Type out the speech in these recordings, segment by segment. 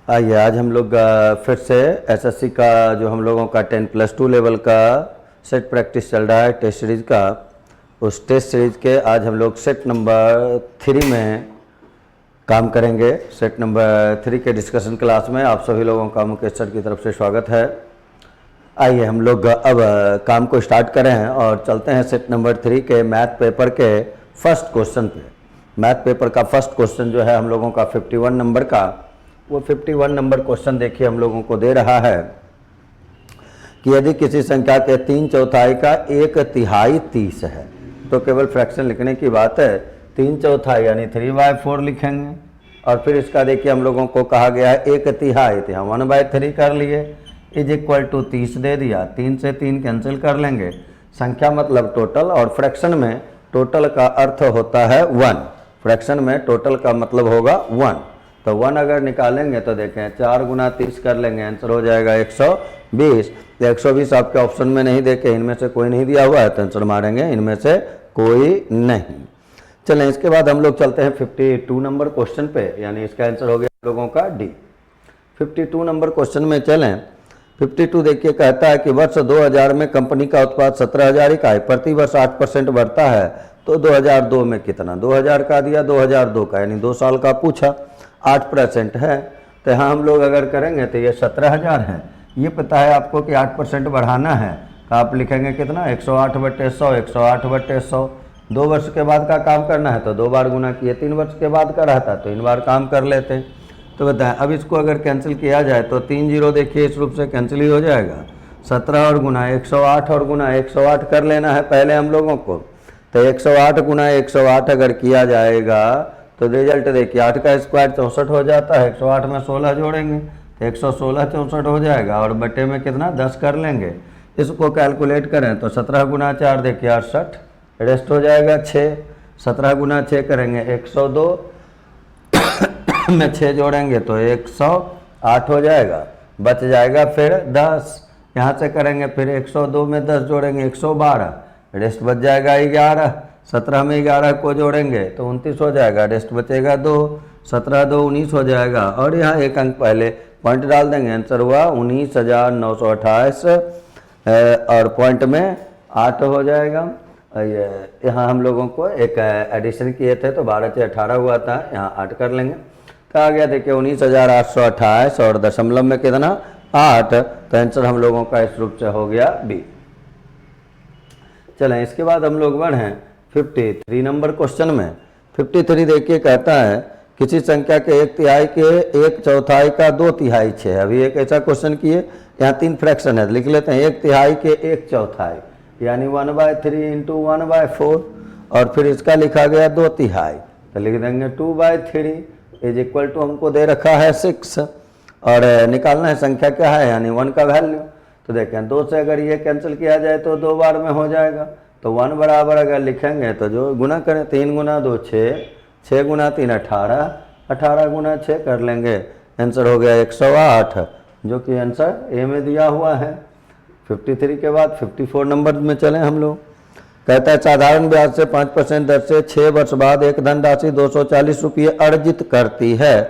आइए आज हम लोग फिर से एसएससी का जो हम लोगों का 10+2 लेवल का सेट प्रैक्टिस चल रहा है टेस्ट सीरीज़ का, उस टेस्ट सीरीज़ के आज हम लोग सेट नंबर 3 में काम करेंगे। सेट नंबर 3 के डिस्कशन क्लास में आप सभी लोगों का मुकेश सर की तरफ से स्वागत है। आइए हम लोग अब काम को स्टार्ट करें और चलते हैं सेट नंबर 3 के मैथ पेपर के फर्स्ट क्वेश्चन पे। मैथ पेपर का फर्स्ट क्वेश्चन जो है हम लोगों का 51 नंबर का, वो 51 नंबर क्वेश्चन देखिए हम लोगों को दे रहा है कि यदि किसी संख्या के 3/4 का 1/3 30 है तो केवल फ्रैक्शन लिखने की बात है। 3/4 यानी 3/4 लिखेंगे और फिर इसका देखिए हम लोगों को कहा गया है 1/3 तो हम 1/3 कर लिए, इज इक्वल टू 30 दे दिया। 3 से 3 कैंसिल कर लेंगे, संख्या मतलब टोटल, और फ्रैक्शन में टोटल का अर्थ होता है 1। फ्रैक्शन में टोटल का मतलब होगा 1, तो 1 अगर निकालेंगे तो देखें 4 गुना 30 कर लेंगे, आंसर हो जाएगा 120। 120 आपके ऑप्शन में नहीं देखे, इनमें से कोई नहीं दिया हुआ है तो आंसर मारेंगे इनमें से कोई नहीं। चलें इसके बाद हम लोग चलते हैं 52 नंबर क्वेश्चन पे, यानी इसका आंसर हो गया हम लोगों का डी। 52 नंबर क्वेश्चन में चलें। 52 देखिए कहता है कि वर्ष 2000 में कंपनी का उत्पाद 17,000 इकाई, प्रति वर्ष 8% बढ़ता है, तो 2002 में कितना? 2000 का दिया, 2002 का, यानी 2 साल का पूछा। 8% है तो यहाँ हम लोग अगर करेंगे तो ये 17,000 है। ये पता है आपको कि 8% बढ़ाना है तो आप लिखेंगे कितना? 108/100, 108/100। 2 वर्ष के बाद का काम करना है तो 2 बार गुना किए, 3 वर्ष के बाद का रहता तो 3 बार काम कर लेते। तो बताएं अब इसको अगर कैंसिल किया जाए तो 3 जीरो देखिए इस रूप से कैंसिल ही हो जाएगा। 17 और गुना 108 और गुना 108 कर लेना है पहले हम लोगों को। तो 108 गुना 108 अगर किया जाएगा तो रिजल्ट देखिए 8 का स्क्वायर 64 हो जाता है। 108 में 16 जोड़ेंगे तो 116 64 हो जाएगा, और बटे में कितना? 10 कर लेंगे। इसको कैलकुलेट करें तो 17 गुना 4 देखिए 68, रेस्ट हो जाएगा 6। 17 गुना 6 करेंगे 102 में 6 जोड़ेंगे तो 108 हो जाएगा, बच जाएगा फिर 10। यहाँ से करेंगे फिर 102 में 10 जोड़ेंगे 112, रेस्ट बच जाएगा 11। 17 में 11 को जोड़ेंगे तो 29 हो जाएगा, रेस्ट बचेगा 2। 17 2 19 हो जाएगा, और यहाँ एक अंक पहले पॉइंट डाल देंगे, आंसर हुआ 19,928 और पॉइंट में 8 हो जाएगा। यहाँ हम लोगों को एक एडिशन किए थे तो 12 से 18 हुआ था, यहाँ 8 कर लेंगे तो आ गया देखिए 19,828 और दशमलव में कितना? 8। तो आंसर हम लोगों का इस रूप से हो गया बी। चलें इसके बाद हम लोग बढ़ें 53 नंबर क्वेश्चन में। 53 देखिए कहता है किसी संख्या के 1/3 के 1/4 का 2/3 6 है। अभी एक ऐसा क्वेश्चन किए, यहाँ 3 फ्रैक्शन है, लिख लेते हैं 1/3 के 1/4 यानी 1/3 इंटू 1/4, और फिर इसका लिखा गया 2/3 तो लिख देंगे 2/3 इज इक्वल टू हमको दे रखा है 6, और निकालना है संख्या क्या है, यानी 1 का वैल्यू। तो देखें 2 से अगर ये कैंसिल किया जाए तो 2 बार में हो जाएगा, तो 1 बराबर अगर लिखेंगे तो जो गुना करें 3 गुना 2 6, 6 गुना 3 18, 18 गुना 6 कर लेंगे, आंसर हो गया 108, जो कि आंसर ए में दिया हुआ है। 53 के बाद 54 नंबर में चलें हम लोग। कहता है साधारण ब्याज से 5% दर से 6 वर्ष बाद एक धनराशि 240 रुपये अर्जित करती है,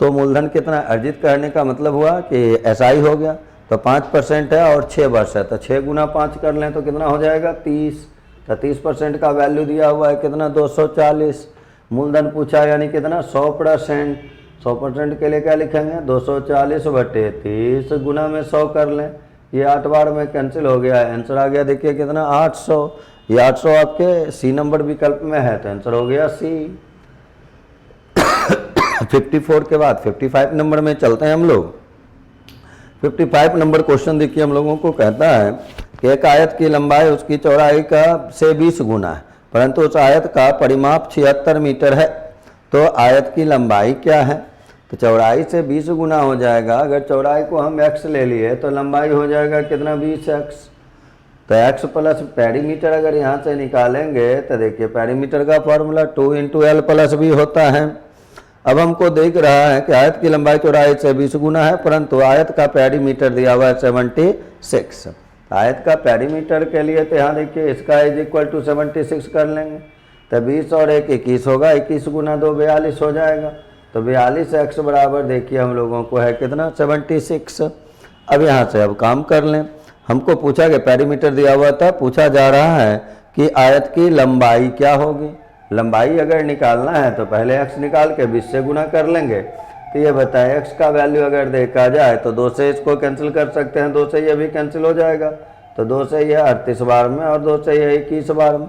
तो मूलधन कितना? अर्जित करने का मतलब हुआ कि ऐसा ही हो गया, तो 5% है और 6 वर्ष है तो 6 गुना 5 कर लें तो कितना हो जाएगा? 30। तो 30% का वैल्यू दिया हुआ है कितना? 240। मूलधन पूछा यानी कितना? 100%। 100% के लिए क्या लिखेंगे? 240/30 गुना में 100 कर लें, ये 8 बार में कैंसिल हो गया, आंसर आ गया देखिए कितना? 800। ये 800 आपके सी नंबर विकल्प में है तो आंसर हो गया सी। 54 के बाद 55 नंबर में चलते हैं हम लोग। 55 नंबर क्वेश्चन देखिए हम लोगों को कहता है कि एक आयत की लंबाई उसकी चौड़ाई का से 20 गुना है, परंतु उस आयत का परिमाप 76 मीटर है, तो आयत की लंबाई क्या है? तो चौड़ाई से 20 गुना हो जाएगा। अगर चौड़ाई को हम x ले लिए तो लंबाई हो जाएगा कितना? 20x। तो x प्लस पेरीमीटर अगर यहाँ से निकालेंगे तो देखिए पेरीमीटर का फॉर्मूला 2 × l + b होता है। अब हमको देख रहा है कि आयत की लंबाई चौड़ाई से 20 गुना है, परंतु आयत का पेरीमीटर दिया हुआ है 76। आयत का पेरीमीटर के लिए तो यहाँ देखिए इसका इज इक्वल टू 76 कर लेंगे, तो 20 और 1 21 होगा, 21 गुना 2 42 हो जाएगा। तो 42x बराबर देखिए हम लोगों को है कितना 76। अब यहाँ से अब काम कर लें। हमको पूछा कि पेरीमीटर दिया हुआ था, पूछा जा रहा है कि आयत की लंबाई क्या होगी। लंबाई अगर निकालना है तो पहले x निकाल के 20 से गुना कर लेंगे। तो ये बताए x का वैल्यू अगर देखा जाए तो 2 से इसको कैंसिल कर सकते हैं, 2 से ये भी कैंसिल हो जाएगा, तो 2 से ये 38 बार में और 2 से ये 21 बार में,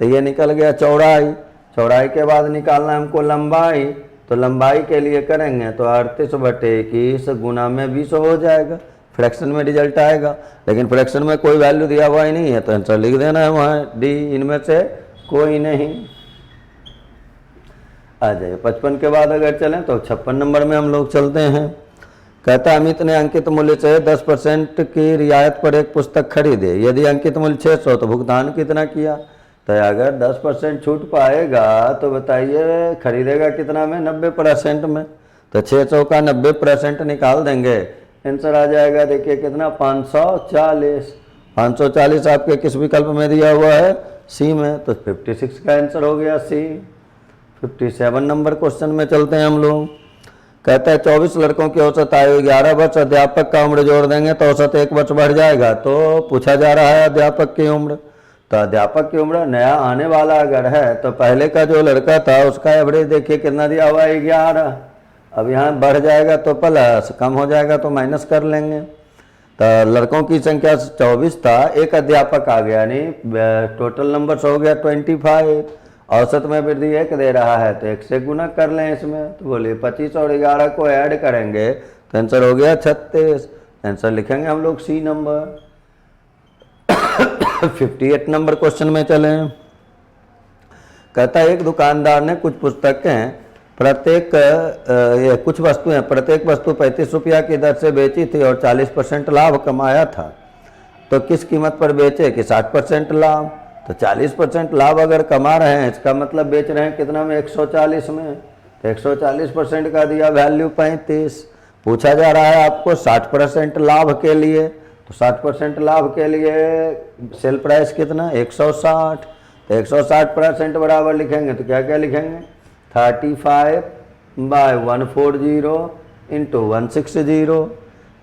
तो ये निकल गया चौड़ाई। चौड़ाई के बाद निकालना है हमको लंबाई, तो लंबाई के लिए करेंगे तो 38/21 गुना में 20 हो जाएगा, फ्रैक्शन में रिजल्ट आएगा। लेकिन फ्रैक्शन में कोई वैल्यू दिया हुआ ही नहीं है, तो आंसर लिख देना है वहाँ डी, इनमें से कोई नहीं। आ जाइए 55 के बाद अगर चलें तो 56 नंबर में हम लोग चलते हैं। कहता है अमित ने अंकित मूल्य से 10% की रियायत पर एक पुस्तक खरीदे। यदि अंकित मूल्य 600 तो भुगतान कितना किया। तो अगर 10% छूट पाएगा तो बताइए खरीदेगा कितना में, 90% में। तो 600 का 90% निकाल देंगे, आंसर आ जाएगा देखिए कितना 540। 540 आपके किस विकल्प में दिया हुआ है, सी में, तो 56 का आंसर हो गया सी। 57 नंबर क्वेश्चन में चलते हैं हम लोग। कहता है 24 लड़कों की औसत आयु 11 वर्ष, अध्यापक का उम्र जोड़ देंगे तो औसत 1 वर्ष बढ़ जाएगा। तो पूछा जा रहा है अध्यापक की उम्र, तो अध्यापक की उम्र नया आने वाला अगर है तो पहले का जो लड़का था उसका एवरेज देखिए कितना दिया हुआ है 11। अब यहाँ बढ़ जाएगा तो प्लस, कम हो जाएगा तो माइनस कर लेंगे। तो लड़कों की संख्या 24 था, एक अध्यापक आ गया, यानी टोटल नंबर्स हो गया 25। औसत में वृद्धि 1 दे रहा है तो 1 से गुना कर लें इसमें, तो बोलिए 25 और 11 को ऐड करेंगे तो आंसर हो गया 36। आंसर लिखेंगे हम लोग सी नंबर। 58 नंबर क्वेश्चन में चलें। कहता है एक दुकानदार ने कुछ पुस्तकें कुछ वस्तुएं प्रत्येक वस्तु 35 रुपया की दर से बेची थी और 40% लाभ कमाया था। तो किस कीमत पर बेचे कि 60% लाभ। तो 40% लाभ अगर कमा रहे हैं, इसका मतलब बेच रहे हैं कितना में, 140 में। तो 140% का दिया वैल्यू 35। पूछा जा रहा है आपको 60% लाभ के लिए, तो 60% लाभ के लिए सेल प्राइस कितना 160। तो 160% बराबर लिखेंगे तो क्या क्या लिखेंगे 35/140 इंटू 160।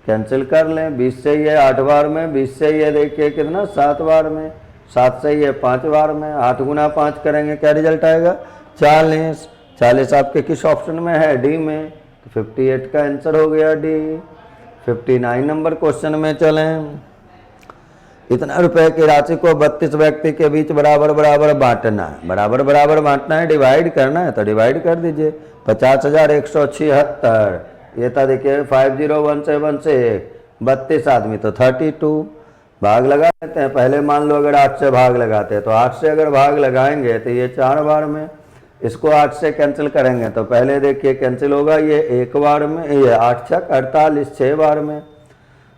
कैंसिल कर लें, 20 से ये 8 बार में, 20 से ये देखिए कितना 7 बार में, 7 से ये 5 बार में, 8 गुना 5 करेंगे क्या रिजल्ट आएगा 40। 40 आपके किस ऑप्शन में है, डी में, तो 58 का आंसर हो गया डी। 59 नंबर क्वेश्चन में चलें। इतना रुपए की राशि को 32 व्यक्ति के बीच बराबर बराबर बांटना है। बराबर बराबर बांटना है, डिवाइड करना है, तो डिवाइड कर दीजिए। 50,176 ये था देखिए 50171 से 32 आदमी तो 32 भाग लगा लेते हैं। पहले मान लो अगर 8 से भाग लगाते हैं तो 8 से अगर भाग लगाएंगे तो ये 4 बार में, इसको 8 से कैंसिल करेंगे तो पहले देखिए कैंसिल होगा ये 1 बार में, ये 8 छक 48 6 बार में,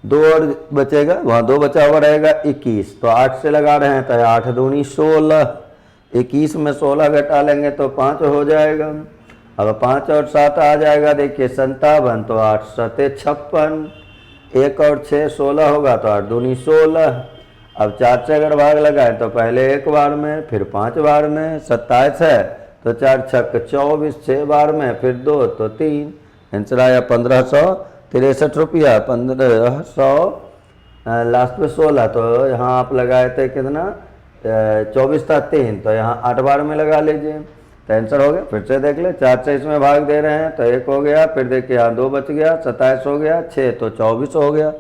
2 और बचेगा, वहाँ 2 बचा हुआ रहेगा 21। तो 8 से लगा रहे हैं तो 8 दूनी 16, 21 में 16 घटा लेंगे तो 5 हो जाएगा। अब 5 और 7 आ जाएगा देखिए 57, तो 8 7 56, 1 और 6 16 होगा तो 8 दूनी 16। अब 4 से अगर भाग लगाए तो पहले 1 बार में, फिर 5 बार में, 27 है तो 4 छक 24, 6 बार में, फिर 2 तो 3। आंसर आया 1563 रुपया। 1500 लास्ट में 16, तो यहाँ आप लगाए थे कितना 24 था 3, तो यहाँ 8 बार में लगा लीजिए तो आंसर हो गया। फिर से देख ले, 4 से इसमें भाग दे रहे हैं तो 1 हो गया, फिर देखिए यहाँ 2 बच गया, 27 हो गया, 6 तो 24 हो गया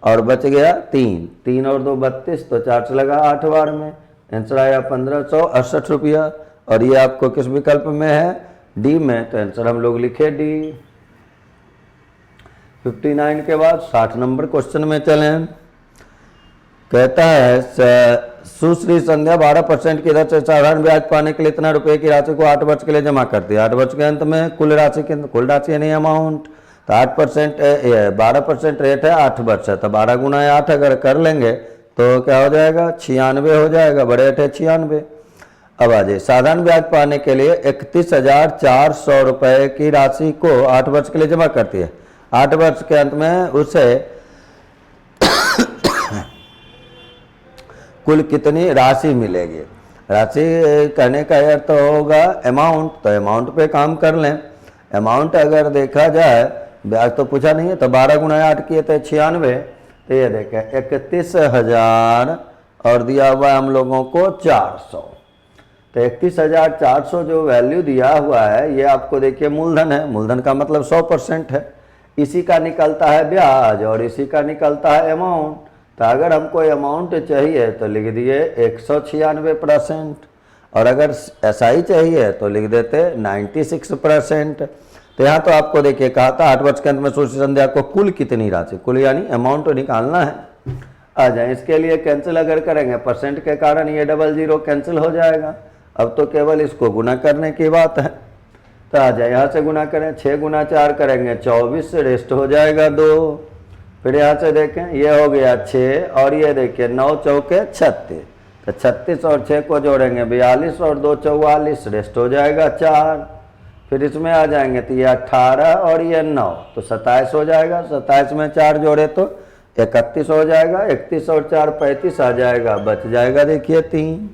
और बच गया 3, 3 और 2 32, तो 4 से लगा 8 बार में, आंसर आया 1568 रुपया। और ये आपको किस विकल्प में है, डी में, तो आंसर हम लोग लिखे डी। 59 के बाद 60 नंबर क्वेश्चन में चलें। कहता है सुश्री संध्या 12% की दर से साधारण ब्याज पाने के लिए इतना रुपए की राशि को 8 वर्ष के लिए जमा करती है। 8 वर्ष के अंत में कुल राशि नहीं अमाउंट, तो 8% 12% रेट है, 8 वर्ष है, तो 12 गुना 8 अगर कर लेंगे तो क्या हो जाएगा 96 हो जाएगा, बड़े 8 है 96। अब आ जाए साधारण ब्याज पाने के लिए 31,400 रुपये की राशि को 8 वर्ष के लिए जमा करती है। 8 वर्ष के अंत में उसे कुल कितनी राशि मिलेगी। राशि कहने का अर्थ होगा अमाउंट, तो अमाउंट पे काम कर लें। अमाउंट अगर देखा जाए, ब्याज तो पूछा नहीं है, तो 12 गुना 8 किए थे 96, तो ये देखें 31,000 और दिया हुआ है हम लोगों को 400। तो 31,400 जो वैल्यू दिया हुआ है ये आपको देखिए मूलधन है, मूलधन का मतलब 100% है, इसी का निकलता है ब्याज और इसी का निकलता है अमाउंट। तो अगर हमको अमाउंट चाहिए तो लिख दिए 196%, और अगर SI चाहिए तो लिख देते 96%। तो यहाँ तो आपको देखिए कहा था 8 वर्ष के अंत में सूची संध्या को कुल कितनी राशि, कुल यानी अमाउंट निकालना है। आ जाए, इसके लिए कैंसिल अगर करेंगे परसेंट के कारण ये 00 कैंसिल हो जाएगा, अब तो केवल इसको गुना करने की बात है। तो आ जाए यहाँ से गुना करें, 6 गुना 4 करेंगे 24, रेस्ट हो जाएगा 2। फिर यहाँ से देखें ये हो गया 6 और ये देखिए 9 चौके 36, तो 36 और 6 को जोड़ेंगे 42 और 2 44, रेस्ट हो जाएगा 4। फिर इसमें आ जाएंगे तो ये 18 और ये 9, तो 27 हो जाएगा, 27 में 4 जोड़े तो 31 हो जाएगा, 31 और 4 35 आ जाएगा, बच जाएगा देखिए 3।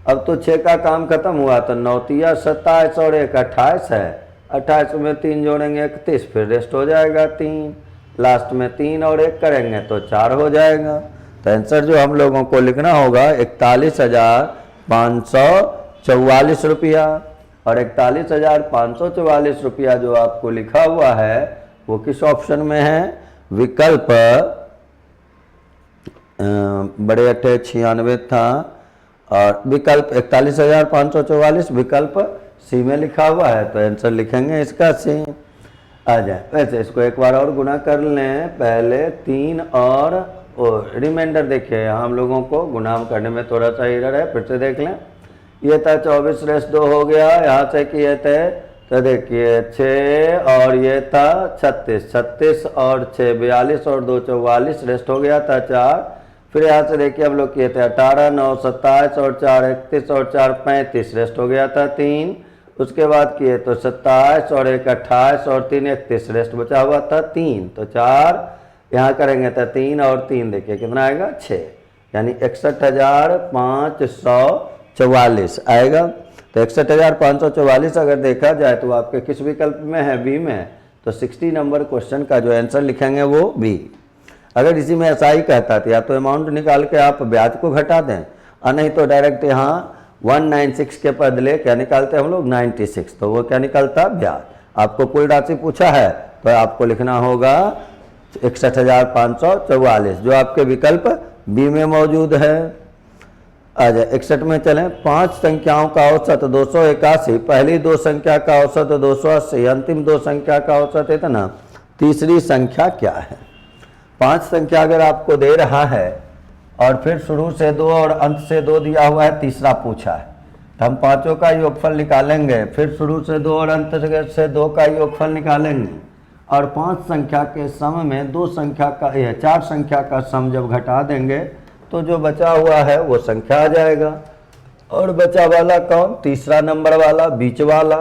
अब तो 6 का काम खत्म हुआ, तो 9 तिया 27 और 1 28 है, 28 में 3 जोड़ेंगे 31, फिर रेस्ट हो जाएगा 3, लास्ट में 3 और 1 करेंगे तो 4 हो जाएगा। तो आंसर जो हम लोगों को लिखना होगा 41,544 रुपया, और 41,544 रुपया जो आपको लिखा हुआ है वो किस ऑप्शन में है, विकल्प बड़े अट्ठे 96 था और विकल्प 41,544 विकल्प सी में लिखा हुआ है, तो आंसर लिखेंगे इसका सी। आ जाए, वैसे इसको एक बार और गुना कर लें, पहले 3 और रिमाइंडर देखिए हम लोगों को गुना करने में थोड़ा सा एरर है, फिर से देख लें। ये था 24 रेस्ट 2 हो गया, यहाँ से किए थे तो देखिए 6 और ये था 36, 36 और 6 42 और 2 44, रेस्ट हो गया था 4। फिर यहाँ से देखिए हम लोग किए थे 18 9 27 और 4 31 और 4 35, रेस्ट हो गया था 3। उसके बाद किए तो 27 और 1 28 और 3 31, रेस्ट बचा हुआ था 3, तो 4 यहाँ करेंगे तो 3 और 3 देखिए कितना आएगा 6, यानी 61,544 आएगा। तो 61,544 अगर देखा जाए तो आपके किस विकल्प में है, बी में, तो 60 नंबर क्वेश्चन का जो आंसर लिखेंगे वो बी। अगर इसी में ऐसा ही कहता था या तो अमाउंट निकाल के आप ब्याज को घटा दें, और नहीं तो डायरेक्ट यहाँ 196 के बदले क्या निकालते हम लोग 96, तो वो क्या निकलता ब्याज। आपको कुल राशि पूछा है तो आपको लिखना होगा 61,544 जो आपके विकल्प बी में मौजूद है। आ जाए 61 में चलें, 5 संख्याओं का औसत 281, पहली 2 संख्या का औसत 280, अंतिम 2 संख्या का औसत इतना, तीसरी संख्या क्या है। 5 संख्या अगर आपको दे रहा है और फिर शुरू से 2 और अंत से 2 दिया हुआ है, तीसरा पूछा है, तो हम पांचों का योगफल निकालेंगे, फिर शुरू से 2 और अंत से 2 का योगफल निकालेंगे, और 5 संख्या के सम में 2 संख्या का 4 संख्या का सम जब घटा देंगे तो जो बचा हुआ है वो संख्या आ जाएगा। और बचा वाला कौन, तीसरा नंबर वाला, बीच वाला।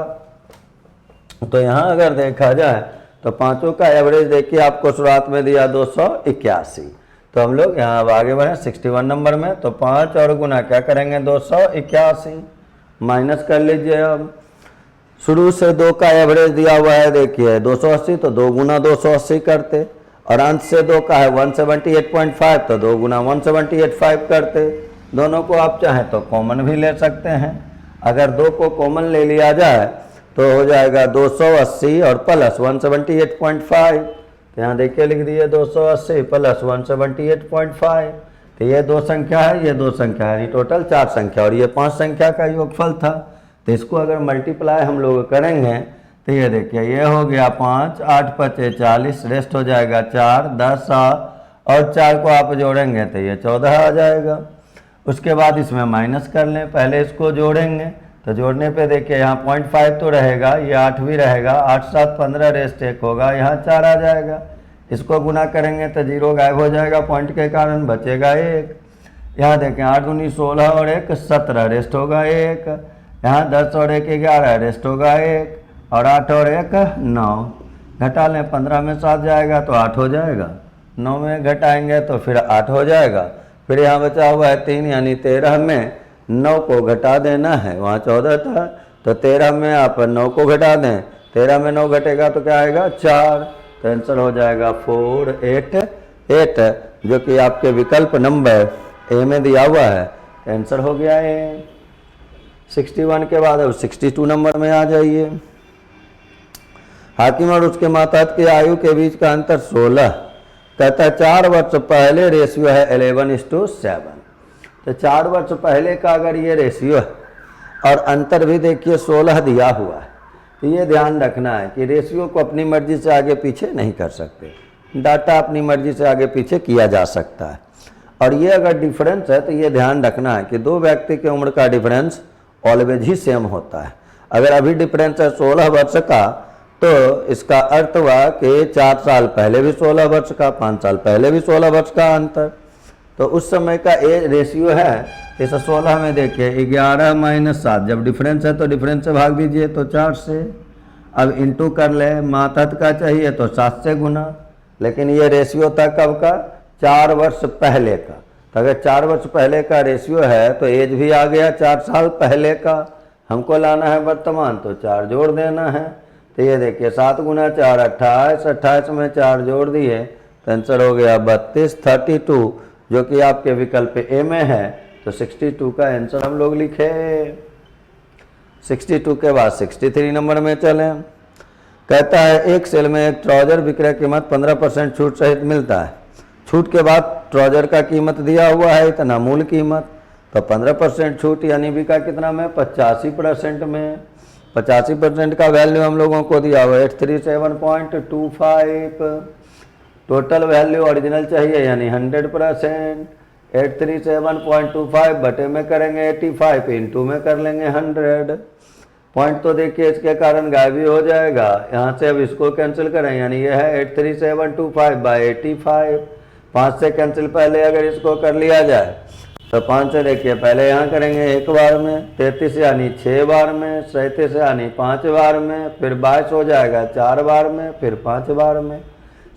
तो यहाँ अगर देखा जाए तो पांचों का एवरेज देखिए आपको शुरुआत में दिया 281, तो हम लोग यहाँ अब आगे बढ़े 61 नंबर में, तो 5 और गुना क्या करेंगे 281, माइनस कर लीजिए। अब शुरू से 2 का एवरेज दिया हुआ है देखिए 280, तो 2 गुना 280 करते, और अंत से 2 का है 178.5, तो 2 गुना 178.5 करते। दोनों को आप चाहें तो कॉमन भी ले सकते हैं, अगर 2 को कॉमन ले लिया जाए तो हो जाएगा 280 और प्लस 178.5, तो यहाँ देखिए लिख दिए 280 प्लस 178.5, तो ये 2 संख्या है, ये 2 संख्या है, यानी टोटल 4 संख्या, और ये 5 संख्या का योगफल था। तो इसको अगर मल्टीप्लाई हम लोग करेंगे तो ये देखिए ये हो गया 5, 8 5 40, रेस्ट हो जाएगा 4, 10 और 4 को आप जोड़ेंगे तो ये 14 आ जाएगा। उसके बाद इसमें माइनस कर लें, पहले इसको जोड़ेंगे, तो जोड़ने पे देखिए यहाँ 0.5 तो रहेगा, ये 8 भी रहेगा, 8 7 15, रेस्ट 1 होगा, यहाँ 4 आ जाएगा। इसको गुना करेंगे तो 0 गायब हो जाएगा पॉइंट के कारण, बचेगा 1। यहाँ देखें 8 दूनी 16 और 1 17, रेस्ट होगा 1। यहाँ 10 और 1 11, रेस्ट होगा 1, और 8 और 1 9, घटा लें 15 में 7 जाएगा तो 8 हो जाएगा, 9 में घटाएंगे तो फिर 8 हो जाएगा। फिर यहाँ बचा हुआ है 3, यानी 13 में 9 को घटा देना है, वहाँ 14 था, तो 13 में आप 9 को घटा दें 13 में 9 घटेगा तो क्या आएगा 4, तो आंसर हो जाएगा 488, जो कि आपके विकल्प नंबर ए में दिया हुआ है। आंसर हो गया ए। 61 के बाद अब 62 नंबर में आ जाइए। हाकिम और उसके मातहत की आयु के बीच का अंतर 16, कहता है 4 वर्ष पहले रेशियो है 11:7, तो 4 वर्ष पहले का अगर ये रेशियो है और अंतर भी देखिए 16 दिया हुआ है, तो ये ध्यान रखना है कि रेशियो को अपनी मर्जी से आगे पीछे नहीं कर सकते, डाटा अपनी मर्जी से आगे पीछे किया जा सकता है। और ये अगर डिफरेंस है तो ये ध्यान रखना है कि दो व्यक्ति की उम्र का डिफरेंस ऑलवेज ही सेम होता है। अगर अभी डिफरेंस है 16 वर्ष का, तो इसका अर्थ हुआ कि 4 साल पहले भी 16 वर्ष का, 5 साल पहले भी 16 वर्ष का अंतर, तो उस समय का ए रेशियो है। इस 16 में देखिए 11 - 7, जब डिफरेंस है तो डिफरेंस से भाग दीजिए तो 4 से। अब इंटू कर ले, मातहत का चाहिए तो 7 से गुना, लेकिन ये रेशियो था कब का, 4 वर्ष पहले का। तो अगर 4 वर्ष पहले का रेशियो है तो एज भी आ गया 4 साल पहले का, हमको लाना है वर्तमान, तो 4 जोड़ देना है। तो ये देखिए 7 गुना 4 28, 28 में 4 जोड़ दिए तो आंसर हो गया 32, 32, जो कि आपके विकल्प ए में है। तो 62 का आंसर हम लोग लिखे। 62 के बाद 63 नंबर में चलें। कहता है एक सेल में एक ट्राउजर विक्रय कीमत 15% छूट सहित मिलता है। छूट के बाद ट्राउजर का कीमत दिया हुआ है इतना मूल कीमत, तो 15% छूट यानी बिका कितना में, 85% में। 85% का वैल्यू हम लोगों को दिया हुआ है 837.25। टोटल वैल्यू ओरिजिनल चाहिए यानी 100%। 837.25 बटे में करेंगे 85, इंटू में कर लेंगे 100। पॉइंट तो देखिए इसके कारण गायब भी हो जाएगा, यहाँ से अब इसको कैंसिल करें, यानी यह है 83725/85। 5 से कैंसिल पहले अगर इसको कर लिया जाए तो 5 से देखिए पहले यहाँ करेंगे 1 बार में, 33 यानी 6 बार में, 37 यानी 5 बार में, फिर 22 हो जाएगा 4 बार में, फिर 5 बार में।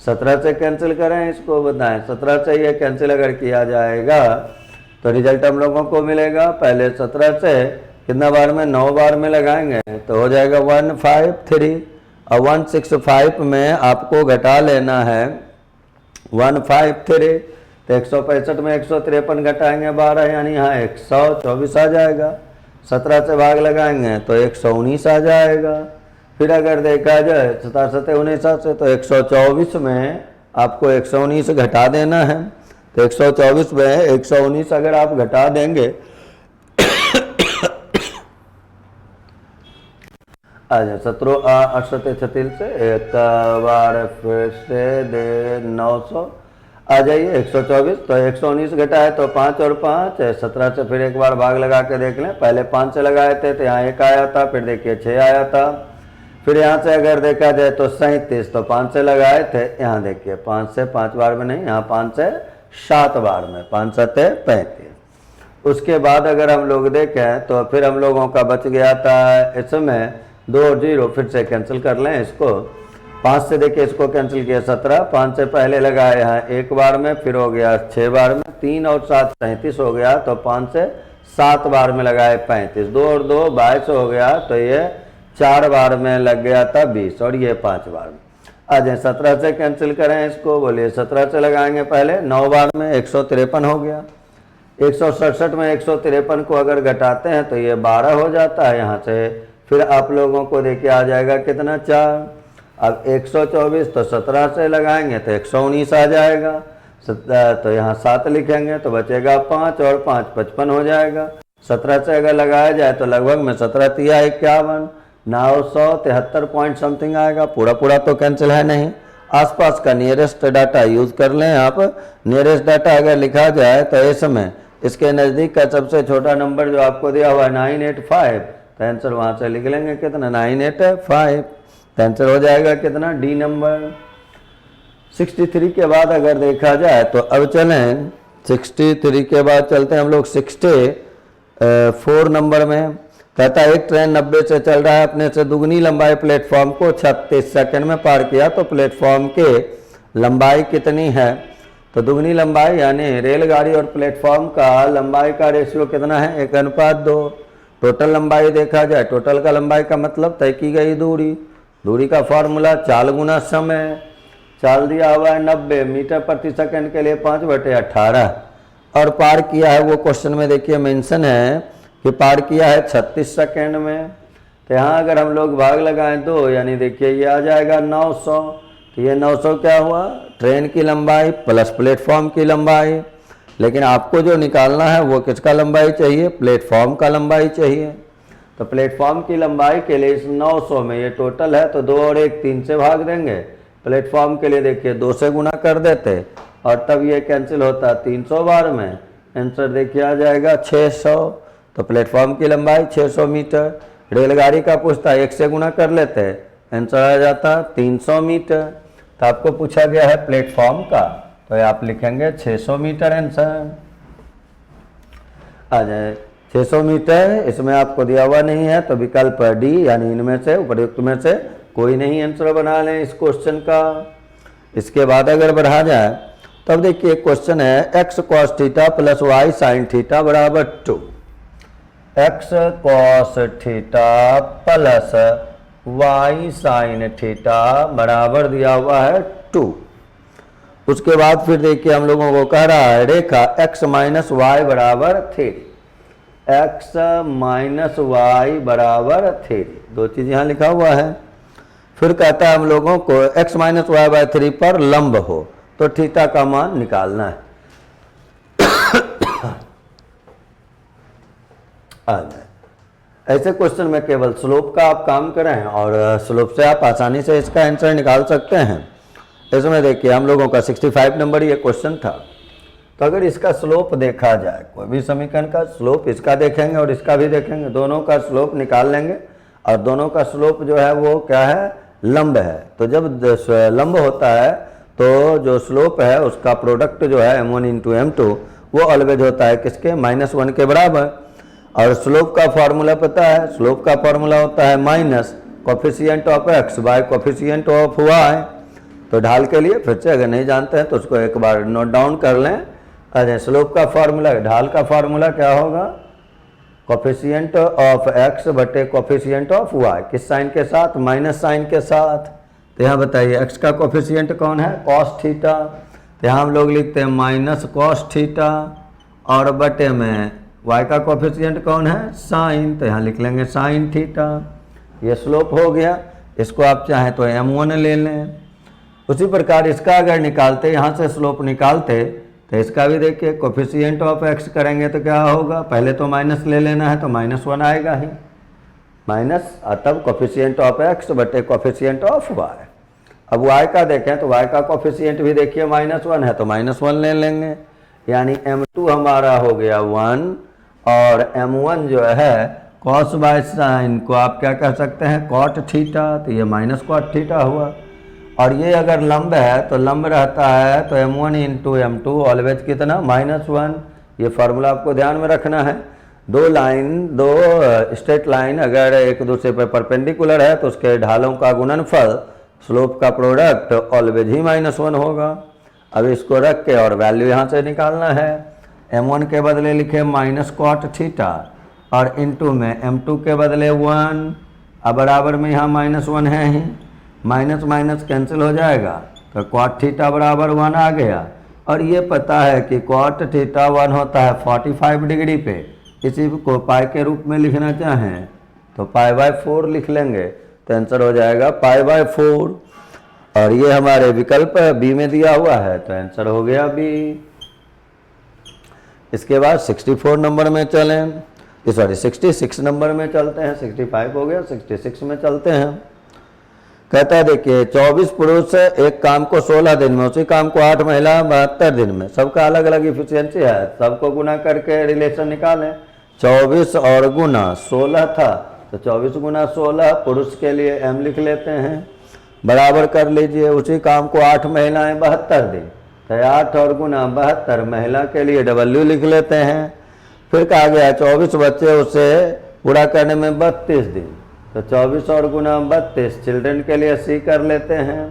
17 से कैंसिल करें, इसको बताएं 17 से ये कैंसिल अगर किया जाएगा तो रिजल्ट हम लोगों को मिलेगा। पहले 17 से कितना बार में, 9 बार में लगाएंगे तो हो जाएगा 153, और 165 में आपको घटा लेना है 153। तो 165 में 153 घटाएंगे 12, यानी यहाँ 124 आ जाएगा। 17 से भाग लगाएंगे तो 119 आ जाएगा। फिर अगर देखा जाए 17 - 19 से तो 124 में आपको 119 घटा देना है, तो 124 में 119 अगर आप घटा देंगे अच्छा 17 68 36 से एक बार फिर से दे 900 आ जाइए 124, तो 119 घटा है तो 5 और 5 17 से फिर एक बार भाग लगा के देख लें। पहले 5 से लगाए थे तो यहाँ 1 आया था, फिर देखिए 6 आया था। फिर यहाँ से अगर देखा जाए तो 37, तो 5 से लगाए थे, यहाँ देखिए 5 से 5 बार में नहीं, यहाँ 5 से 7 बार में, 5 7 35। उसके बाद अगर हम लोग देखें तो फिर हम लोगों का बच गया था इसमें 2 और 0, फिर से कैंसिल कर लें इसको। 5 से देखिए इसको कैंसिल किया 17, 5 से पहले लगाए यहाँ 1 बार में, फिर हो गया 6 बार में, 3 और 7 37 हो गया, तो 5 से 7 बार में लगाए 35, 2 और 2 22 हो गया, तो ये 4 बार में लग गया था 20, और ये 5 बार में। आ जाए 17 से कैंसिल करें इसको, बोलिए 17 से लगाएंगे पहले 9 बार में 153 हो गया। 167 में 153 को अगर घटाते हैं तो ये 12 हो जाता है यहाँ से। फिर आप लोगों को देखिए आ जाएगा कितना 4। अब 124 तो 17 से लगाएंगे तो 119 आ जाएगा, तो यहाँ 7 लिखेंगे तो बचेगा 5 और 5 55 हो जाएगा। 17 से अगर लगाया जाए तो लगभग में 17 तिया 51, 973 पॉइंट समथिंग आएगा। पूरा पूरा तो कैंसिल है नहीं, आसपास का नियरेस्ट डाटा यूज कर लें आप। नियरेस्ट डाटा अगर लिखा जाए तो इस समय इसके नज़दीक का सबसे छोटा नंबर जो आपको दिया हुआ है 985, तो आंसर वहाँ से लिख लेंगे कितना 985, तो आंसर हो जाएगा कितना डी नंबर। 63 के बाद अगर देखा जाए तो अब चलें 63 के बाद चलते हैं हम लोग 64 नंबर में। कहता है एक ट्रेन 90 से चल रहा है, अपने से दुगनी लंबाई प्लेटफॉर्म को 36 सेकंड में पार किया, तो प्लेटफॉर्म के लंबाई कितनी है। तो दुगनी लंबाई यानी रेलगाड़ी और प्लेटफॉर्म का लंबाई का रेशियो कितना है, 1:2। टोटल लंबाई देखा जाए, टोटल का लंबाई का मतलब तय की गई दूरी, दूरी का फॉर्मूला चाल गुना समय, चाल दिया हुआ है 90 मीटर प्रति सेकंड के लिए 5/18, और पार किया है वो क्वेश्चन में देखिए मेंशन है कि पार किया है 36 सेकंड में। तो यहाँ अगर हम लोग भाग लगाएं तो यानी देखिए ये आ जाएगा 900। तो ये 900 क्या हुआ, ट्रेन की लंबाई प्लस प्लेटफॉर्म की लंबाई। लेकिन आपको जो निकालना है वो किसका लंबाई चाहिए, प्लेटफॉर्म का लंबाई चाहिए। तो प्लेटफॉर्म की लंबाई के लिए इस 900 में ये टोटल है तो 2 और 1 3 से भाग देंगे। प्लेटफॉर्म के लिए देखिए 2 से गुना कर देते और तब ये कैंसिल होता 300 बार में। आंसर देखिए आ जाएगा 600। तो प्लेटफॉर्म की लंबाई 600 मीटर। रेलगाड़ी का पूछता 1 से गुना कर लेते, आंसर आ जाता 300 मीटर। तो आपको पूछा गया है प्लेटफॉर्म का, तो आप लिखेंगे 600 मीटर आंसर आ जाए। 600 मीटर इसमें आपको दिया हुआ नहीं है तो विकल्प डी यानी इनमें से उपयुक्त में से कोई नहीं आंसर बना लें इस क्वेश्चन का। इसके बाद अगर बढ़ा जाए तब देखिए क्वेश्चन है x cos theta plus y sin theta बराबर 2। x cos theta plus y sin theta बराबर दिया हुआ है 2। उसके बाद फिर देखिए हम लोगों को कह रहा है रेखा x माइनस वाई बराबर 3, x माइनस वाई बराबर 3, दो चीज़ यहाँ लिखा हुआ है। फिर कहता है हम लोगों को x माइनस वाई बाई 3 पर लंब हो तो थीटा का मान निकालना है। ऐसे क्वेश्चन में केवल स्लोप का आप काम करें और स्लोप से आप आसानी से इसका आंसर निकाल सकते हैं। इसमें देखिए हम लोगों का 65 नंबर ये क्वेश्चन था। तो अगर इसका स्लोप देखा जाए, कोई भी समीकरण का स्लोप इसका देखेंगे और इसका भी देखेंगे, दोनों का स्लोप निकाल लेंगे और दोनों का स्लोप जो है वो क्या है, लंब है। तो जब लंब होता है तो जो स्लोप है उसका प्रोडक्ट जो है m1 इंटू m2 वो ऑलवेज होता है किसके, -1 के बराबर। और स्लोप का फॉर्मूला पता है, स्लोप का फॉर्मूला होता है minus coefficient of x bye coefficient of y। तो ढाल के लिए फिर से अगर नहीं जानते हैं तो उसको एक बार नोट डाउन कर लें। अरे स्लोप का फॉर्मूला, ढाल का फॉर्मूला क्या होगा, कोफिशिएंट ऑफ x बटे कोफिशिएंट ऑफ y, किस साइन के साथ, माइनस साइन के साथ। तो यहाँ बताइए x का कोफिशिएंट कौन है, कॉस थीटा। तो यहाँ हम लोग लिखते हैं माइनस कॉस थीटा और बटे में y का कोफिशिएंट कौन है, साइन। तो यहाँ लिख लेंगे साइन थीटा। ये स्लोप हो गया। इसको आप चाहें तो m1 ले लें। उसी प्रकार इसका अगर निकालते, यहाँ से स्लोप निकालते तो इसका भी देखिए कोफिशिएंट ऑफ x करेंगे तो क्या होगा, पहले तो माइनस ले लेना है तो -1 आएगा ही, माइनस और तब कोफिशिएंट ऑफ x बटे कोफिशिएंट ऑफ y। अब y का देखें तो y का कोफिशिएंट भी देखिए -1 है तो -1 ले लेंगे, यानी m2 हमारा हो गया 1 और m1 जो है कॉस बाय साइन को आप क्या कह सकते हैं, कॉट थीटा। तो ये माइनस कॉट थीटा हुआ। और ये अगर लंब है तो लंब रहता है तो m1 इंटू m2 ऑलवेज कितना, -1। ये फार्मूला आपको ध्यान में रखना है। दो स्ट्रेट लाइन अगर एक दूसरे पर परपेंडिकुलर है तो उसके ढालों का गुणनफल, स्लोप का प्रोडक्ट ऑलवेज ही -1 होगा। अब इसको रख के और वैल्यू यहाँ से निकालना है। m1 के बदले लिखे माइनस कॉट थीटा और इंटू में m2 के बदले 1। अब बराबर में यहाँ -1 है ही, माइनस माइनस कैंसिल हो जाएगा तो कॉट थीटा बराबर 1 आ गया। और ये पता है कि कॉट थीटा 1 होता है 45 डिग्री पे। इसी को पाई के रूप में लिखना चाहें तो π/4 लिख लेंगे तो आंसर हो जाएगा π/4। और ये हमारे विकल्प बी में दिया हुआ है तो आंसर हो गया बी। इसके बाद 64 नंबर में चलें, सॉरी 66 नंबर में चलते हैं। 65 हो गया, 66 में चलते हैं। कहता है देखिए 24 पुरुष एक काम को 16 दिन में, उसी काम को 8 महिला 72 दिन में, सबका अलग अलग इफिशियंसी है, सबको गुना करके रिलेशन निकालें। 24 और गुना 16 था तो 24 गुना 16 पुरुष के लिए m लिख लेते हैं, बराबर कर लीजिए। उसी काम को 8 महिलाएं 72 दिन तो 8 और गुना 72 महिला के लिए w लिख लेते हैं। फिर कहा गया 24 बच्चे उसे पूरा करने में 32 दिन तो 24 और गुना 32 चिल्ड्रन के लिए c कर लेते हैं।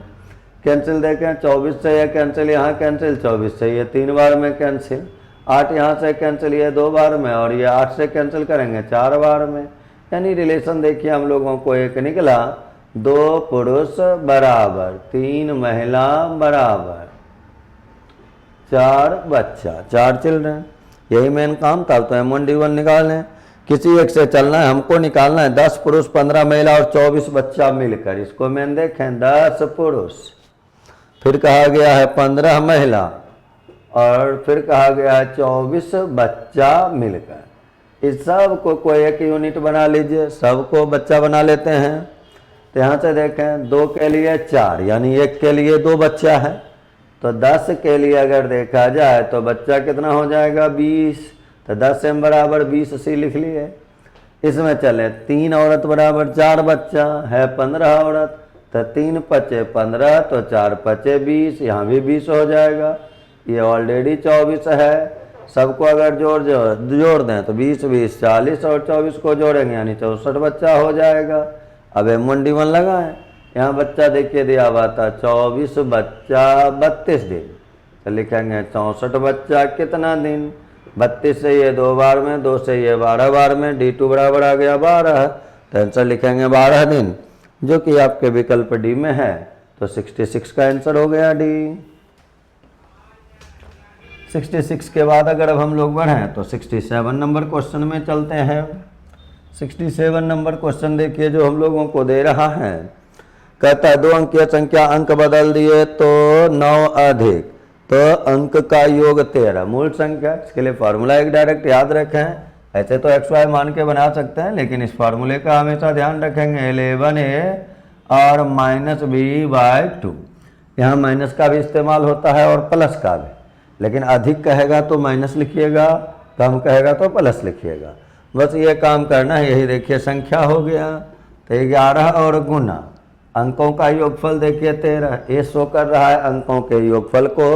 कैंसिल देखें, 24 से ये कैंसिल, यहाँ कैंसिल, 24 से ये 3 बार में कैंसिल, 8 यहाँ से कैंसिल, ये 2 बार में, और ये 8 से कैंसिल करेंगे 4 बार में। यानी रिलेशन देखिए हम लोगों को एक निकला 2 पुरुष बराबर 3 महिला बराबर 4 बच्चा, 4 चिल्ड्रन। यही मेन काम था। तो M1D1 निकालने, किसी एक से चलना है, हमको निकालना है 10 पुरुष 15 महिला और 24 बच्चा मिलकर। इसको मैंने देखें 10 पुरुष, फिर कहा गया है 15 महिला और फिर कहा गया है 24 बच्चा मिलकर। इस सब को कोई एक यूनिट बना लीजिए, सबको बच्चा बना लेते हैं। तो यहाँ से देखें 2 के लिए 4 यानी 1 के लिए 2 बच्चा है। तो 10 के लिए अगर देखा जाए तो बच्चा कितना हो जाएगा 20। तो 10 m बराबर 20 सी लिख लिए। इसमें चले 3 औरत बराबर 4 बच्चा है 15 औरत। तो 3 पचे 15 तो 4 पचे 20, यहाँ भी 20 हो जाएगा। ये ऑलरेडी 24 है। सबको अगर जोड़ दें तो 20 20 40 और 24 को जोड़ेंगे यानी 64 बच्चा हो जाएगा। अब M1D1 लगाएं। यहाँ बच्चा देखिए दिया हुआ था 24 बच्चा 32 दिन। तो लिखेंगे 64 बच्चा कितना दिन, 32 से ये 2 बार में, 2 से ये 12 बार में, D2 बराबर आ गया 12। तो आंसर लिखेंगे 12 दिन, जो कि आपके विकल्प डी में है। तो 66 का आंसर हो गया डी। 66 के बाद अगर अब हम लोग बढ़ें तो 67 नंबर क्वेश्चन में चलते हैं। 67 नंबर क्वेश्चन देखिए जो हम लोगों को दे रहा है। कहता है 2 अंकीय संख्या अंक बदल दिए तो 9 अधिक तो अंक का योग 13 मूल संख्या। इसके लिए फार्मूला एक डायरेक्ट याद रखें। ऐसे तो XY मान के बना सकते हैं, लेकिन इस फार्मूले का हमेशा ध्यान रखेंगे। 11A और -B/2। यहाँ माइनस का भी इस्तेमाल होता है और प्लस का भी, लेकिन अधिक कहेगा तो माइनस लिखिएगा, कम कहेगा तो प्लस लिखिएगा। बस ये काम करना है। यही देखिए संख्या हो गया। तो 11 और गुना अंकों का योगफल देखिए 13। ये शो कर रहा है अंकों के योगफल को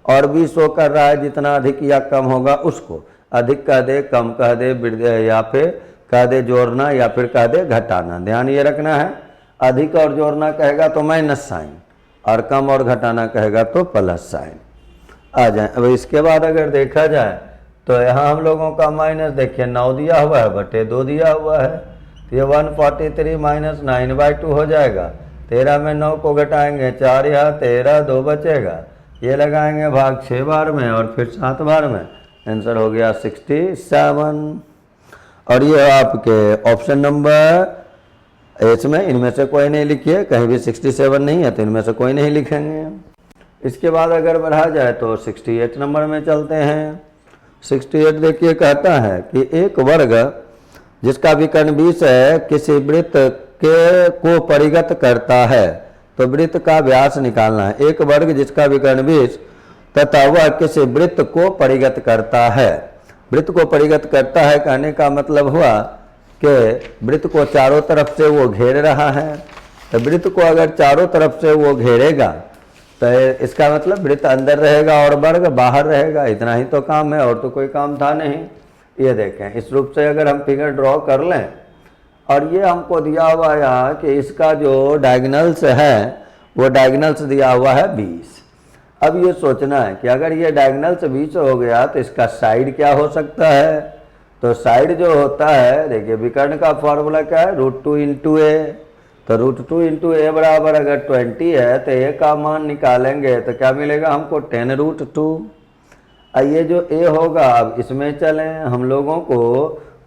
और भी शो कर रहा है जितना अधिक या कम होगा उसको। अधिक कह दे, कम कह दे, या फिर कह दे जोड़ना या फिर कह दे घटाना। ध्यान ये रखना है, अधिक और जोड़ना कहेगा तो माइनस साइन और कम और घटाना कहेगा तो प्लस साइन आ जाए। अब इसके बाद अगर देखा जाए तो यहाँ हम लोगों का माइनस देखिए 9 दिया हुआ है बटे 2 दिया हुआ है। तो ये 143 - 9/2 हो जाएगा। 13 में 9 को घटाएंगे 4 यहाँ 13 2 बचेगा। ये लगाएंगे भाग 6 बार में और फिर 7 बार में। आंसर हो गया 67। और ये आपके ऑप्शन नंबर इसमें इनमें से कोई नहीं लिखिए, कहीं भी 67 नहीं है तो इनमें से कोई नहीं लिखेंगे। इसके बाद अगर बढ़ा जाए तो 68 नंबर में चलते हैं। 68 देखिए कहता है कि एक वर्ग जिसका विकर्ण 20 है किसी वृत्त के को परिगत करता है तो वृत्त का व्यास निकालना है। एक वर्ग जिसका विकर्ण 20 तथा वह किसी वृत्त को परिगत करता है। वृत्त को परिगत करता है कहने का मतलब हुआ कि वृत्त को चारों तरफ से वो घेर रहा है। तो वृत्त को अगर चारों तरफ से वो घेरेगा तो इसका मतलब वृत्त अंदर रहेगा और वर्ग बाहर रहेगा। इतना ही तो काम है, और तो कोई काम था नहीं। ये देखें इस रूप से अगर हम फिगर ड्रॉ कर लें और ये हमको दिया हुआ है कि इसका जो डायगोनल्स है वो डायगोनल्स दिया हुआ है 20। अब ये सोचना है कि अगर ये डायगोनल्स 20 हो गया तो इसका साइड क्या हो सकता है। तो साइड जो होता है देखिए विकर्ण का फॉर्मूला क्या है √2 × a। तो √2 × a बराबर अगर 20 है तो a का मान निकालेंगे तो क्या मिलेगा हमको 10√2। ये जो a होगा अब इसमें चलें, हम लोगों को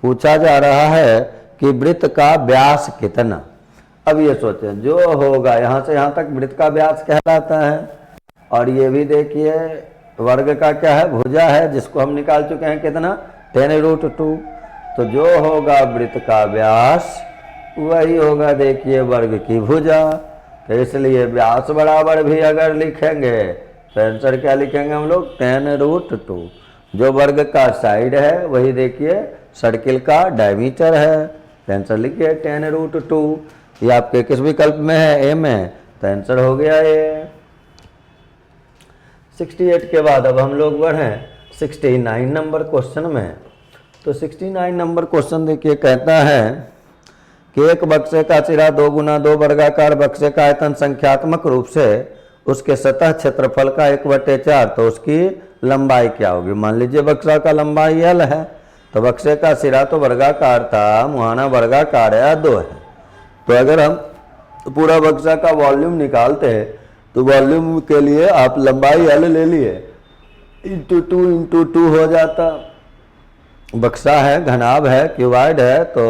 पूछा जा रहा है कि वृत्त का व्यास कितना। अब ये सोचें जो होगा यहाँ से यहाँ तक वृत्त का व्यास कहलाता है। और ये भी देखिए वर्ग का क्या है भुजा है जिसको हम निकाल चुके हैं कितना 10√2। तो जो होगा वृत्त का व्यास वही होगा देखिए वर्ग की भुजा। तो इसलिए व्यास बराबर भी अगर लिखेंगे तो आंसर क्या लिखेंगे हम लोग 10√2। जो वर्ग का साइड है वही देखिए सर्किल का डायमीटर है। तो आंसर लिखिए 10√2। ये आपके किस विकल्प में है ए में। तो आंसर हो गया ए। 68 के बाद अब हम लोग बढ़ें 69 नंबर क्वेश्चन में। तो 69 नंबर क्वेश्चन देखिए कहता है कि एक बक्से का सिरा 2 × 2 वर्गाकार बक्से का आयतन संख्यात्मक रूप से उसके सतह क्षेत्रफल का 1/4 तो उसकी लंबाई क्या होगी। मान लीजिए बक्सा का लंबाई L है तो बक्से का सिरा तो वर्गाकार था, मुहाना वर्गाकार है 2 है। तो अगर हम तो पूरा बक्सा का वॉल्यूम निकालते हैं तो वॉल्यूम के लिए आप लंबाई L ले लिए, × 2 हो जाता। बक्सा है, घनाभ है, क्यूबाइड है, तो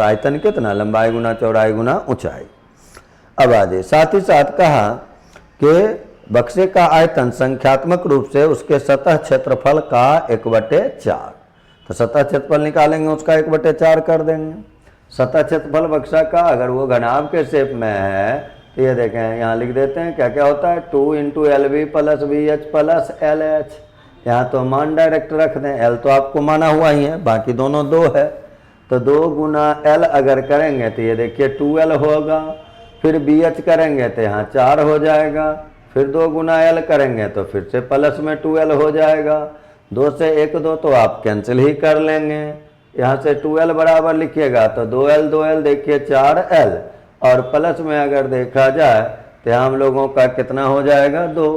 आयतन कितना, लंबाई गुना चौड़ाई गुना ऊंचाई। अब आगे साथ ही साथ कहा कि बक्से का आयतन संख्यात्मक रूप से उसके सतह क्षेत्रफल का 1/4, तो सतह क्षेत्रफल निकालेंगे उसका 1/4 कर देंगे। सतह क्षेत्रफल बक्सा का अगर वो घनाभ के शेप में है तो ये देखें यहाँ लिख देते हैं क्या क्या होता है, 2 × LV + VH + LH। यहाँ तो मान डायरेक्ट रख दें, L तो आपको माना हुआ ही है, बाकी दोनों 2 है, तो 2 × L अगर करेंगे तो ये देखिए 2L होगा, फिर BH करेंगे तो यहाँ 4 हो जाएगा, फिर 2 × L करेंगे तो फिर से प्लस में 2L हो जाएगा। 2 से 1 2 तो आप कैंसिल ही कर लेंगे, यहाँ से 2L बराबर लिखिएगा तो 2L देखिए 4L, और प्लस में अगर देखा जाए तो यहाँ हम लोगों का कितना हो जाएगा 2।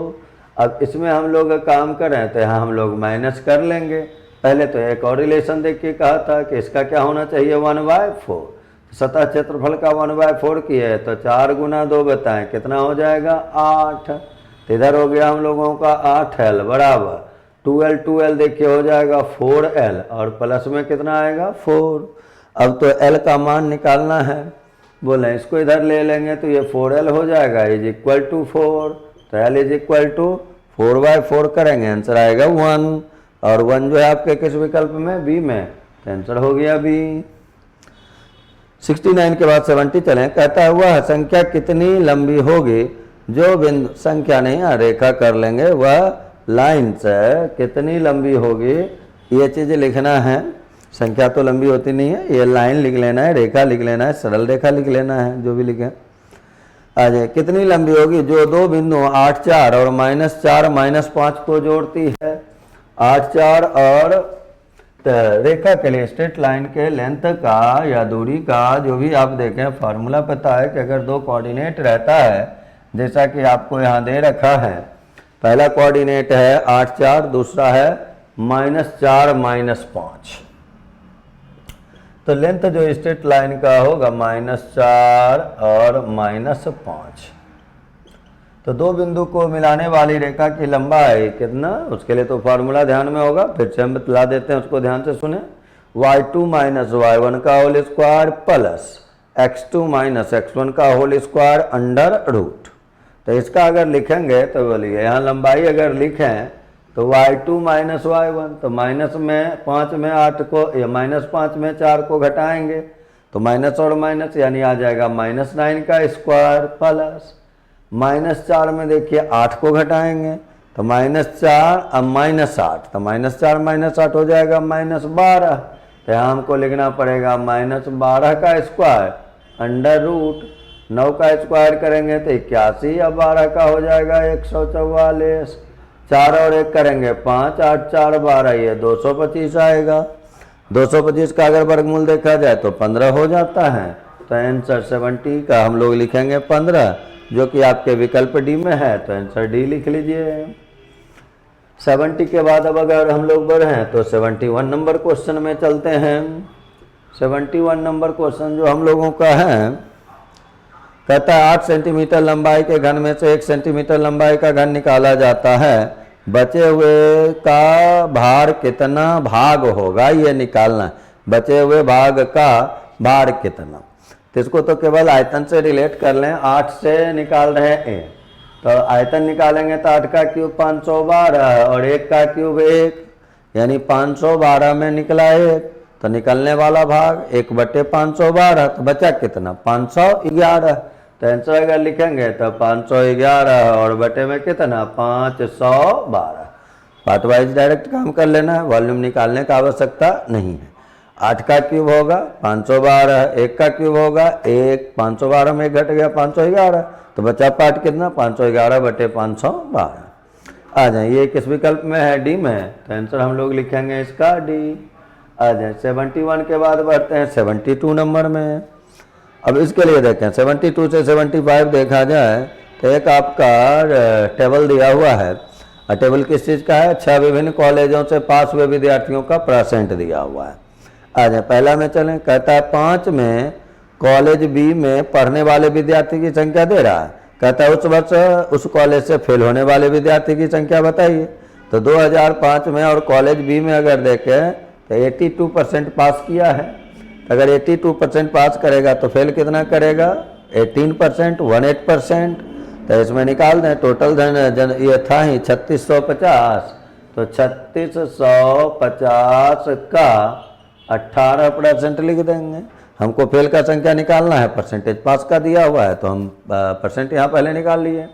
अब इसमें हम लोग काम करें तो यहाँ हम लोग माइनस कर लेंगे। पहले तो एक और रिलेशन देख के कहा था कि इसका क्या होना चाहिए 1/4, सतह क्षेत्रफल का 1/4 की है तो 4 × 2 बताएं कितना हो जाएगा 8, तो इधर हो गया हम लोगों का 8L बराबर 2L देखिए हो जाएगा 4L, और प्लस में कितना आएगा 4। अब तो L का मान निकालना है, बोले इसको इधर ले लेंगे तो ये 4L हो जाएगा = 4, तो L = 4/4 करेंगे, आंसर आएगा 1, और 1 जो है आपके किस विकल्प में, बी में, तो आंसर हो गया बी। 69 के बाद 70 चलें। कहता है वह संख्या कितनी लंबी होगी जो बिंदु, संख्या नहीं रेखा कर लेंगे, वह लाइन से कितनी लंबी होगी, ये चीज़ लिखना है। संख्या तो लंबी होती नहीं है, ये लाइन लिख लेना है, रेखा लिख लेना है, सरल रेखा लिख लेना है, जो भी लिखें। आ जाए, कितनी लंबी होगी जो 2 बिंदु 8 4 और -4 -5 को जोड़ती है। 8 4 और रेखा के लिए स्ट्रेट लाइन के लेंथ का या दूरी का जो भी आप देखें फार्मूला पता है कि अगर 2 कोऑर्डिनेट रहता है, जैसा कि आपको यहाँ दे रखा है, पहला कोऑर्डिनेट है 8 4, दूसरा है -4 -5, तो लेंथ जो स्ट्रेट लाइन का होगा -4 और -5, तो 2 बिंदु को मिलाने वाली रेखा की लंबाई कितना, उसके लिए तो फार्मूला ध्यान में होगा, फिर से हम बतला देते हैं, उसको ध्यान से सुने। y2 - y1 का whole square plus x2 - x1 का होल स्क्वायर अंडर रूट। तो इसका अगर लिखेंगे तो बोलिए यहाँ लंबाई अगर लिखें तो y2 - y1, तो माइनस में 5 में 8 को या -5 में 4 को घटाएंगे तो माइनस और माइनस यानी आ जाएगा -9 का स्क्वायर प्लस -4 में देखिए 8 को घटाएंगे तो -4 अब -8, तो -4 -8 हो जाएगा -12, तो यहाँ हमको लिखना पड़ेगा -12 का स्क्वायर अंडर रूट 9 का स्क्वायर करेंगे तो 81, अब 12 का हो जाएगा 144, 4 और 1 करेंगे 5, 8 4 12, ये 225 आएगा। 225 का अगर वर्गमूल देखा जाए तो 15 हो जाता है, तो आंसर 70 का हम लोग लिखेंगे 15, जो कि आपके विकल्प डी में है, तो आंसर डी लिख लीजिए। 70 के बाद अब अगर हम लोग बढ़ें तो 71 नंबर क्वेश्चन में चलते हैं। 71 नंबर क्वेश्चन जो हम लोगों का है, कहता है 8 सेंटीमीटर लंबाई के घन में से 1 सेंटीमीटर लंबाई का घन निकाला जाता है, बचे हुए का भार कितना भाग होगा, ये निकालना है। बचे हुए भाग का भार कितना, तो इसको तो केवल आयतन से रिलेट कर लें। 8 से निकाल रहे हैं a, तो आयतन निकालेंगे तो 8 का क्यूब 512 और 1 का क्यूब 1, यानी 512 में निकला 1, तो निकलने वाला भाग 1/512, तो बचा कितना 511, तो आंसर अगर लिखेंगे तो 511 और बटे में कितना 512। पार्ट वाइज डायरेक्ट काम कर लेना है, वॉल्यूम निकालने का आवश्यकता नहीं है। 8 का क्यूब होगा 512, 1 का क्यूब होगा 1, 512 में घट गया 511, तो बचा पार्ट कितना 511/512। आ जाए, ये किस विकल्प में है, डी में, तो आंसर हम लोग लिखेंगे इसका डी। आ जाए 71 के बाद बढ़ते हैं 72 नंबर में। अब इसके लिए देखें 72 से 75 देखा जाए तो एक आपका टेबल दिया हुआ है, और टेबल किस चीज़ का है, 6 विभिन्न कॉलेजों से पास हुए विद्यार्थियों का % दिया हुआ है। आ जाए पहला में चलें, कहता है 5 में कॉलेज बी में पढ़ने वाले विद्यार्थी की संख्या दे रहा है। कहता है उस वर्ष उस कॉलेज से फेल होने वाले विद्यार्थी की संख्या बताइए। तो 2005 में और कॉलेज बी में अगर देखें तो 82% पास किया है। अगर 82% पास करेगा तो फेल कितना करेगा? 18%, 18%। तो इसमें निकाल दें टोटल धन ये था ही 3650, तो 3650 का 18% लिख देंगे। हमको फेल का संख्या निकालना है, परसेंटेज पास का दिया हुआ है तो हम परसेंट यहाँ पहले निकाल लिए।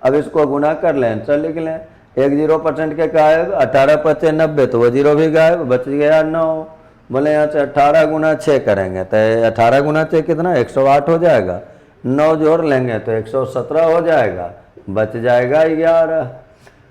अब इसको गुना कर लें, आंसर लिख लें। 10% के गायब, 18 × 5 = 90, तो वो 0 भी गायब, बच गया 9। बोले यहाँ से 18 × 6 करेंगे तो 18 × 6 कितना? 108 हो जाएगा। 9 जोड़ लेंगे तो 117 हो जाएगा, बच जाएगा 11।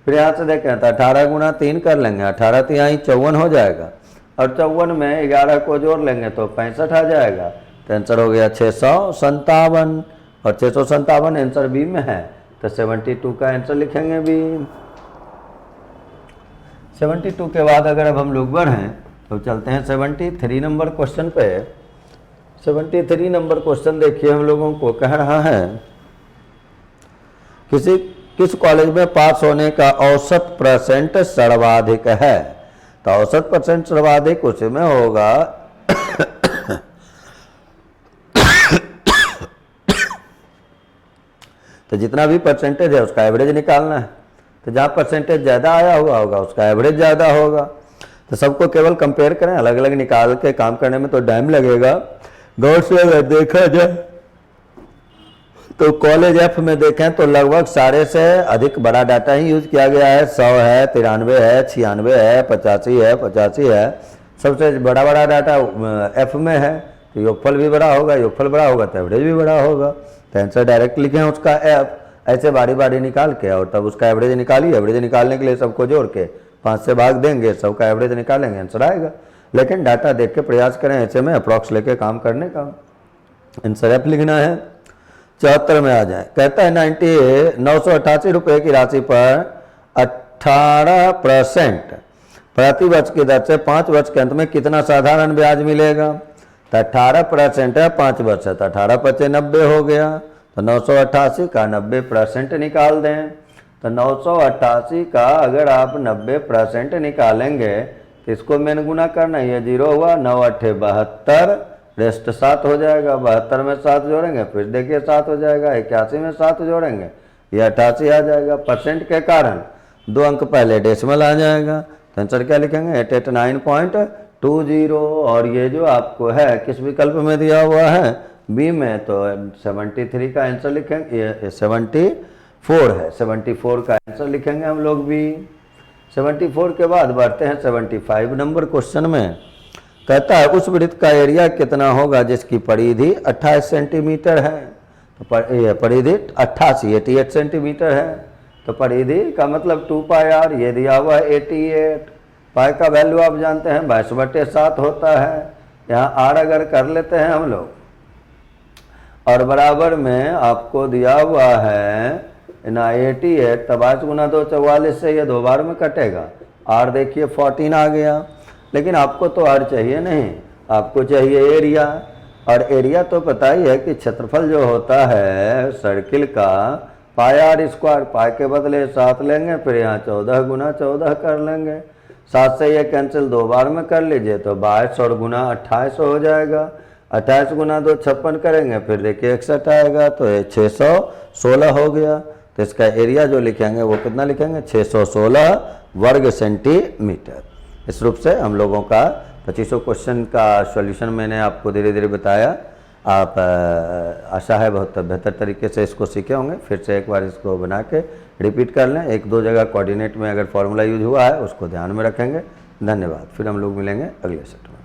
फिर यहाँ से देखें तो 18 × 3 कर लेंगे, 18 तो यहाँ 54 हो जाएगा, और 54 में 11 को जोड़ लेंगे तो 65 आ जाएगा। तो आंसर हो गया 657, और 657 आंसर बी में है, तो 72 का आंसर लिखेंगे बी। 72 के बाद अगर अब हम लोग बढ़ें तो चलते हैं 73 नंबर क्वेश्चन पे। 73 नंबर क्वेश्चन देखिए, हम लोगों को कह रहा है किस कॉलेज में पास होने का औसत परसेंट सर्वाधिक है। तो औसत परसेंट सर्वाधिक उसमें होगा तो जितना भी परसेंटेज है उसका एवरेज निकालना है। तो जहाँ परसेंटेज ज़्यादा आया हुआ होगा उसका एवरेज ज़्यादा होगा। तो सबको केवल कंपेयर करें, अलग अलग निकाल के काम करने में तो टाइम लगेगा। गौर से अगर देखा जाए तो कॉलेज एफ में देखें तो लगभग सारे से अधिक बड़ा डाटा ही यूज किया गया है। 100 है, 93 है, 96 है, 85 है। सबसे बड़ा डाटा एफ में है, तो योगफल भी बड़ा होगा, योगफल बड़ा होगा तो एवरेज भी बड़ा होगा। तो आंसर डायरेक्ट लिखें उसका एफ, ऐसे बारी बारी निकाल के और तब उसका एवरेज निकालिए। एवरेज निकालने के लिए सबको जोड़ के 5 से भाग देंगे, सबका एवरेज निकालेंगे, आंसर आएगा। लेकिन डाटा देख के प्रयास करें ऐसे में अप्रॉक्स लेके काम करने का। आंसर एफ लिखना है। 74 में आ जाए, कहता है 988 रुपये की राशि पर 18% प्रति वर्ष की दर से 5 वर्ष के अंत में कितना साधारण ब्याज मिलेगा। तो 18% है, 5 वर्ष है, तो 18 × 5 = 90 हो गया। तो 988 का 90% निकाल दें। तो 988 का अगर आप 90% निकालेंगे तो इसको मैंने गुना करना है, ये 0 हुआ, 9 × 8 = 72, रेस्ट 7 हो जाएगा। 72 में 7 जोड़ेंगे, फिर देखिए 7 हो जाएगा। 81 में 7 जोड़ेंगे, ये 88 आ जाएगा। परसेंट के कारण 2 अंक पहले डेसिमल आ जाएगा। तो आंसर क्या लिखेंगे? 889.20। और ये जो आपको है किस विकल्प में दिया हुआ है? बी में। तो 73 का आंसर लिखेंगे, ये 74 है, 74 का आंसर लिखेंगे हम लोग भी। 74 के बाद बढ़ते हैं 75 नंबर क्वेश्चन में। कहता है उस वृत्त का एरिया कितना होगा जिसकी परिधि 28 सेंटीमीटर है। तो परिधि 88 सेंटीमीटर है। तो परिधि का मतलब 2πr, ये दिया हुआ है 88। पाई का वैल्यू आप जानते हैं 22/7 होता है। यहाँ r अगर कर लेते हैं हम लोग, और बराबर में आपको दिया हुआ है ना 88, तब 22 × 2 = 44 से ये 2 बार में कटेगा। r देखिए 14 आ गया। लेकिन आपको तो r चाहिए नहीं, आपको चाहिए एरिया। और एरिया तो पता ही है कि क्षेत्रफल जो होता है सर्किल का πr², पाई के बदले 7 लेंगे, फिर यहाँ 14 × 14 कर लेंगे। 7 से ये कैंसिल 2 बार में कर लीजिए, तो 22 और गुना 28 हो जाएगा। 28 × 2 = 56 करेंगे, फिर देखिए 61 आएगा, तो ये 616 हो गया। तो इसका एरिया जो लिखेंगे वो कितना लिखेंगे? 616 वर्ग सेंटीमीटर। इस रूप से हम लोगों का 2500 क्वेश्चन का सॉल्यूशन मैंने आपको धीरे धीरे बताया। आप आशा है बहुत बेहतर तरीके से इसको सीखे होंगे। फिर से एक बार इसको बना के रिपीट कर लें। 1-2 जगह कोऑर्डिनेट में अगर फॉर्मूला यूज हुआ है उसको ध्यान में रखेंगे। धन्यवाद। फिर हम लोग मिलेंगे अगले सेट में।